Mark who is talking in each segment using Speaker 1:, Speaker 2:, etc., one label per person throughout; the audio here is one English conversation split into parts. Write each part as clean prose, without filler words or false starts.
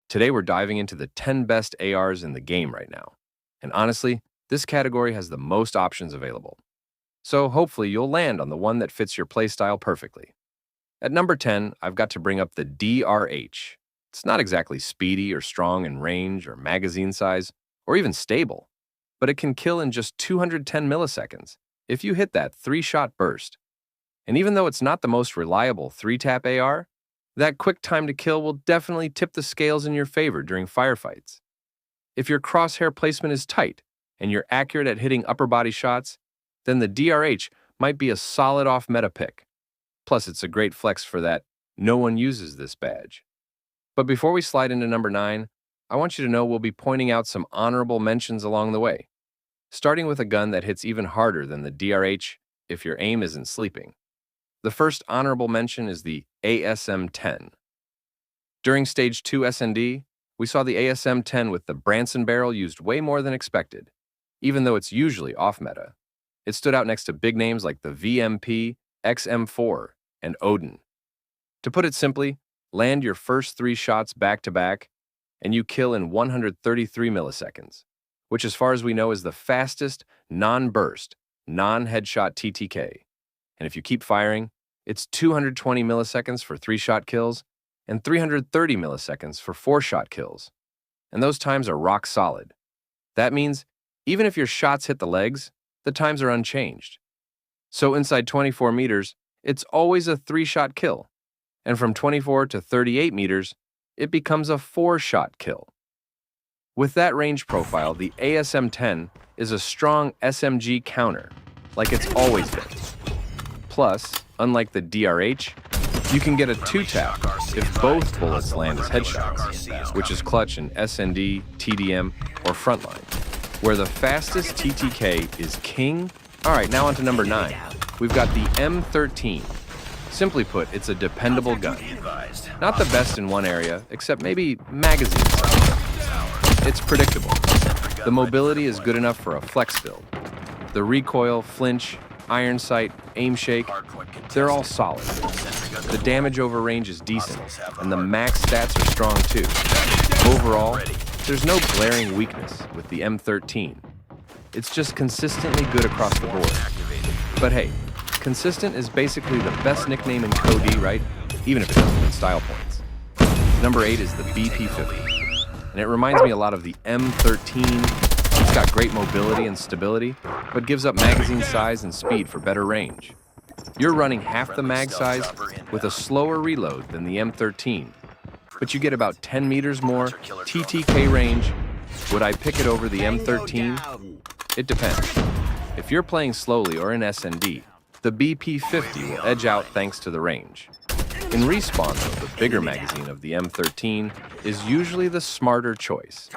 Speaker 1: Today we're diving into the 10 best ARs in the game right now. And honestly, this category has the most options available. So hopefully you'll land on the one that fits your playstyle perfectly. At number 10, I've got to bring up the DRH. It's not exactly speedy or strong in range or magazine size, or even stable, but it can kill in just 210 milliseconds if you hit that 3-shot burst. And even though it's not the most reliable 3-tap AR, that quick time to kill will definitely tip the scales in your favor during firefights. If your crosshair placement is tight and you're accurate at hitting upper body shots, then the DRH might be a solid off-meta pick. Plus, it's a great flex for that no one uses this badge. But before we slide into number 9, I want you to know we'll be pointing out some honorable mentions along the way, starting with a gun that hits even harder than the DRH if your aim isn't sleeping. The first honorable mention is the ASM-10. During Stage 2 S&D, we saw the ASM-10 with the Branson barrel used way more than expected, even though it's usually off-meta. It stood out next to big names like the VMP, XM4, and Odin. To put it simply, land your first 3 shots back-to-back, and you kill in 133 milliseconds, which as far as we know is the fastest, non-burst, non-headshot TTK. And if you keep firing, it's 220 milliseconds for 3-shot kills and 330 milliseconds for 4-shot kills. And those times are rock solid. That means even if your shots hit the legs, the times are unchanged. So inside 24 meters, it's always a 3-shot kill. And from 24 to 38 meters, it becomes a 4-shot kill. With that range profile, the ASM-10 is a strong SMG counter, like it's always been. Plus, unlike the DRH, you can get a 2-tap if both bullets land as headshots, which is clutch in S&D, TDM, or frontline, where the fastest TTK is king. All right, now on to number 9. We've got the M13. Simply put, it's a dependable gun. Not the best in one area, except maybe magazine size. It's predictable. The mobility is good enough for a flex build. The recoil, flinch, iron sight, aim shake, they're all solid. The damage over range is decent, and the max stats are strong too. Overall, there's no glaring weakness with the M13. It's just consistently good across the board. But hey, consistent is basically the best nickname in COD, right? Even if it doesn't win style points. Number 8 is the BP50, and it reminds me a lot of the M13. It's got great mobility and stability, but gives up magazine size and speed for better range. You're running half the mag size with a slower reload than the M13, but you get about 10 meters more TTK range. Would I pick it over the M13? It depends. If you're playing slowly or in S&D, the BP50 will edge out thanks to the range. In respawn, though, the bigger magazine of the M13 is usually the smarter choice.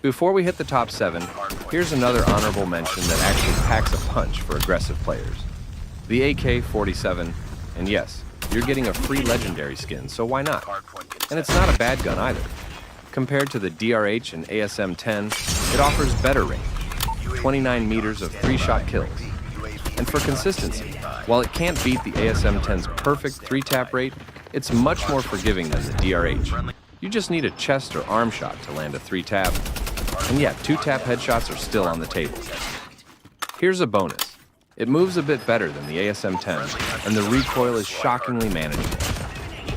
Speaker 1: Before we hit the top 7, here's another honorable mention that actually packs a punch for aggressive players. The AK-47, and yes, you're getting a free legendary skin, so why not? And it's not a bad gun either. Compared to the DRH and ASM-10, it offers better range, 29 meters of 3-shot kills. And for consistency, while it can't beat the ASM-10's perfect 3-tap rate, it's much more forgiving than the DRH. You just need a chest or arm shot to land a 3-tap. And yeah, 2-tap headshots are still on the table. Here's a bonus. It moves a bit better than the ASM-10, and the recoil is shockingly manageable.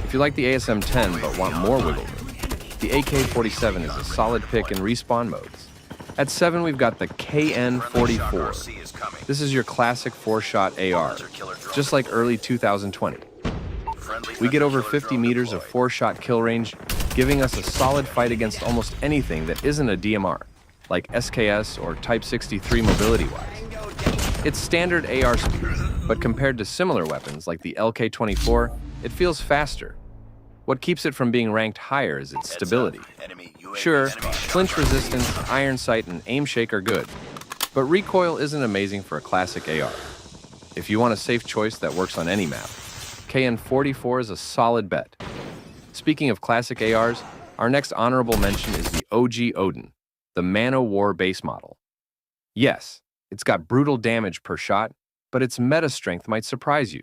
Speaker 1: If you like the ASM-10 but want more wiggle room, the AK-47 is a solid pick in respawn modes. At 7, we've got the KN-44. This is your classic 4-shot AR, just like early 2020. We get over 50 meters of 4-shot kill range, giving us a solid fight against almost anything that isn't a DMR, like SKS or Type 63 mobility-wise. It's standard AR speed, but compared to similar weapons like the LK-24, it feels faster. What keeps it from being ranked higher is its stability. Sure, flinch resistance, iron sight, and aim shake are good, but recoil isn't amazing for a classic AR. If you want a safe choice that works on any map, KN-44 is a solid bet. Speaking of classic ARs, our next honorable mention is the OG Odin, the Man-O-War base model. Yes, it's got brutal damage per shot, but its meta strength might surprise you.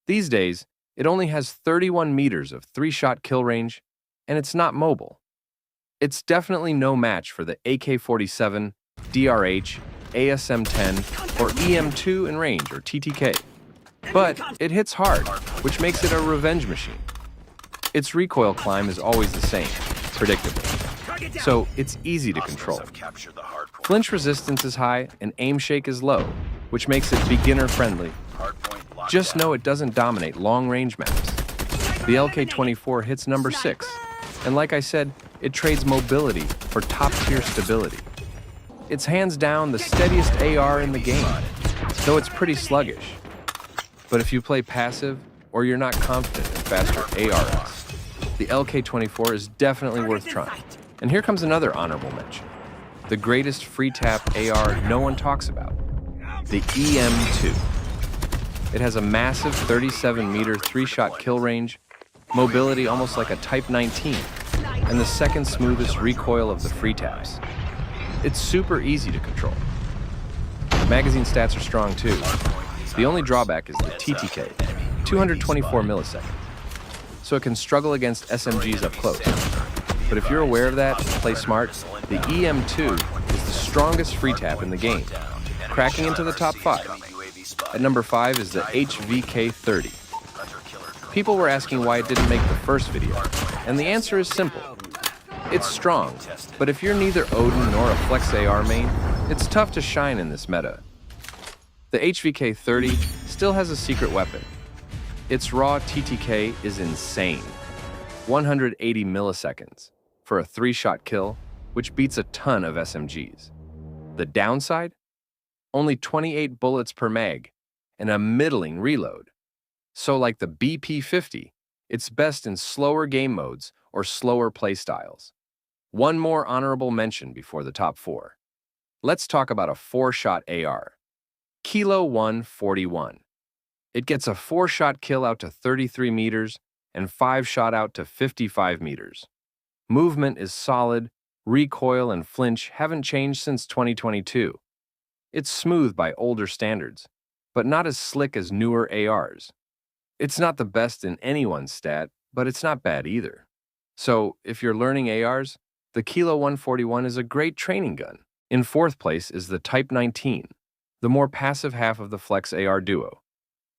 Speaker 1: These days, it only has 31 meters of 3-shot kill range, and it's not mobile. It's definitely no match for the AK-47, DRH, ASM-10, or EM2 in range, or TTK. But it hits hard, which makes it a revenge machine. Its recoil climb is always the same, predictably, so it's easy to control. Flinch resistance is high and aim shake is low, which makes it beginner-friendly. Just know it doesn't dominate long-range maps. The LK-24 hits number 6, and like I said, it trades mobility for top-tier stability. It's hands down the steadiest AR in the game, though it's pretty sluggish. But if you play passive, or you're not confident in faster ARs, the LK-24 is definitely worth trying. And here comes another honorable mention. The greatest free-tap AR no one talks about, the EM2. It has a massive 37-meter 3-shot kill range, mobility almost like a Type 19, and the second smoothest recoil of the free taps. It's super easy to control. The magazine stats are strong too. The only drawback is the TTK, 224 milliseconds, so it can struggle against SMGs up close. But if you're aware of that and play smart, the EM2 is the strongest free tap in the game, cracking into the top 5. At number 5 is the HVK-30. People were asking why it didn't make the first video, and the answer is simple. It's strong, but if you're neither Odin nor a Flex AR main, it's tough to shine in this meta. The HVK-30 still has a secret weapon. Its raw TTK is insane, 180 milliseconds, for a 3-shot kill, which beats a ton of SMGs. The downside? Only 28 bullets per mag, and a middling reload. So like the BP-50, it's best in slower game modes or slower playstyles. One more honorable mention before the top 4. Let's talk about a 4-shot AR, Kilo 141. It gets a 4-shot kill out to 33 meters and 5-shot out to 55 meters. Movement is solid, recoil and flinch haven't changed since 2022. It's smooth by older standards, but not as slick as newer ARs. It's not the best in anyone's stat, but it's not bad either. So, if you're learning ARs, the Kilo 141 is a great training gun. In 4th place is the Type 19, the more passive half of the Flex AR duo.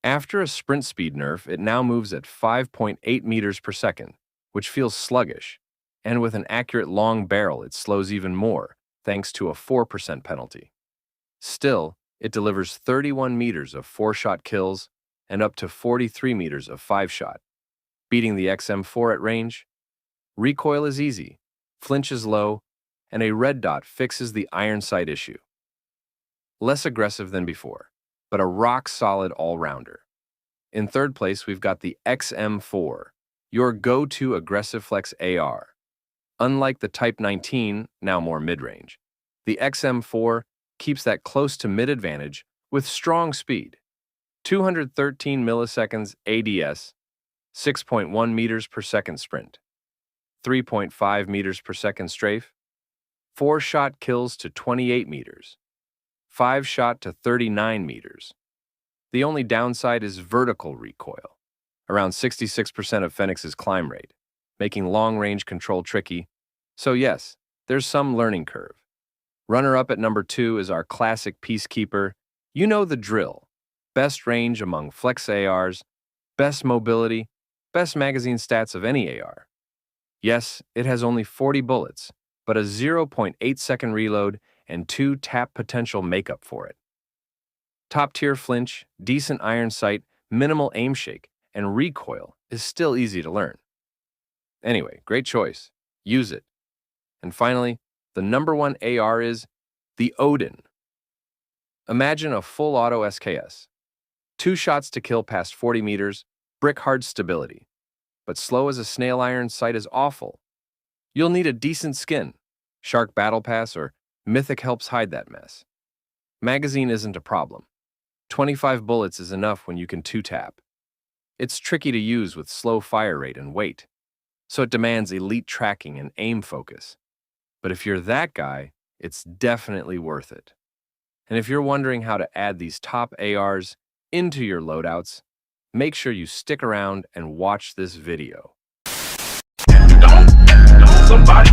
Speaker 1: After a sprint speed nerf, it now moves at 5.8 meters per second, which feels sluggish, and with an accurate long barrel, it slows even more, thanks to a 4% penalty. Still, it delivers 31 meters of 4-shot kills and up to 43 meters of 5-shot, beating the XM4 at range. Recoil is easy, flinch is low, and a red dot fixes the iron sight issue. Less aggressive than before, but a rock-solid all-rounder. In 3rd place, we've got the XM4, your go-to aggressive flex AR. Unlike the Type 19, now more mid-range, the XM4 keeps that close to mid advantage with strong speed. 213 milliseconds ADS, 6.1 meters per second sprint, 3.5 meters per second strafe, 4-shot kills to 28 meters, 5-shot to 39 meters. The only downside is vertical recoil, around 66% of Fenix's climb rate, making long-range control tricky. So yes, there's some learning curve. Runner-up at number 2 is our classic Peacekeeper. You know the drill. Best range among Flex ARs, best mobility, best magazine stats of any AR. Yes, it has only 40 bullets, but a 0.8-second reload and 2 tap potential makeup for it. Top-tier flinch, decent iron sight, minimal aim shake, and recoil is still easy to learn. Anyway, great choice. Use it. And finally, the number 1 AR is the Odin. Imagine a full auto SKS. 2 shots to kill past 40 meters, brick-hard stability. But slow as a snail iron sight is awful. You'll need a decent skin, Shark Battle Pass, or Mythic helps hide that mess. Magazine isn't a problem. 25 bullets is enough when you can 2-tap. It's tricky to use with slow fire rate and weight, so it demands elite tracking and aim focus. But if you're that guy, it's definitely worth it. And if you're wondering how to add these top ARs into your loadouts, make sure you stick around and watch this video.
Speaker 2: Somebody